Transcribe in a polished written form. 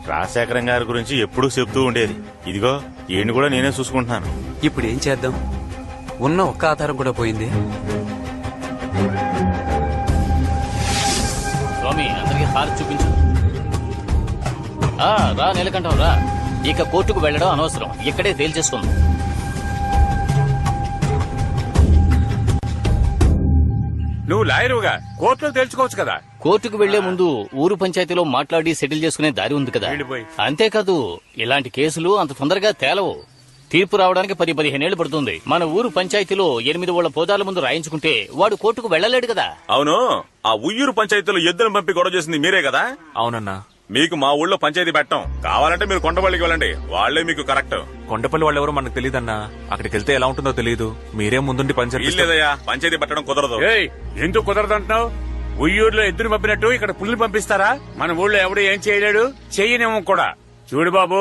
రాజశేఖరం గారి గురించి ఎప్పుడూ చెప్తూ ఉండేది. ఇదిగో ఈయన కూడా నేనే చూసుకుంటున్నాను. ఇప్పుడు ఏం చేద్దాం? ఉన్న ఒక్క ఆధారం కూడా పోయింది. స్వామి అందరికి హారతి చూపించు. రా నీలకంఠం రా. ఇక కోర్టుకు వెళ్లడం అనవసరం, ఇక్కడే తేల్చేసుకుందాం. నువ్వు లాయరుగా కోర్టులో తేల్చుకోవచ్చు కదా. కోర్టుకు వెళ్లే ముందు ఊరు పంచాయతీలో మాట్లాడి సెటిల్ చేసుకునే దారి ఉంది కదా. అంతేకాదు ఇలాంటి కేసులు అంత తొందరగా తేలవు. తీర్పు రావడానికి 10-15 ఏళ్లు పడుతుంది. మన ఊరు పంచాయతీలో 8 ఊళ్ళ పోదాల ముందు రాయించుకుంటే వాడు కోర్టుకు వెళ్లలేడు కదా. అవును, ఆ ఉయ్యూరు పంచాయతీలో ఎద్దును పంపి గొడవ చేసింది మీరే కదా. అవునన్నా. మీకు మా ఊళ్ళో పంచాయతీ పెట్టం. కావాలంటే మీరు కొండపల్లికి వెళ్ళండి, వాళ్లే మీకు కరెక్ట్. కొండపల్లి వాళ్ళెవరో మనకు తెలియదన్నా. అక్కడికి వెళ్తే ఎలా ఉంటుందో తెలియదు. మీరే ముందుండి పంచాయతీ. లేదయ్యా, పంచాయతీ పెట్టడం కుదరదు. ఎందుకు కుదరదు అంటున్నావు? ఉయ్యూరులో ఎద్దును పంపినట్టు ఇక్కడ పుల్ని పంపిస్తారా? మన ఊళ్ళో ఎవడు ఏం చేయలేడు, చెయ్యనేమో కూడా. చూడు బాబు,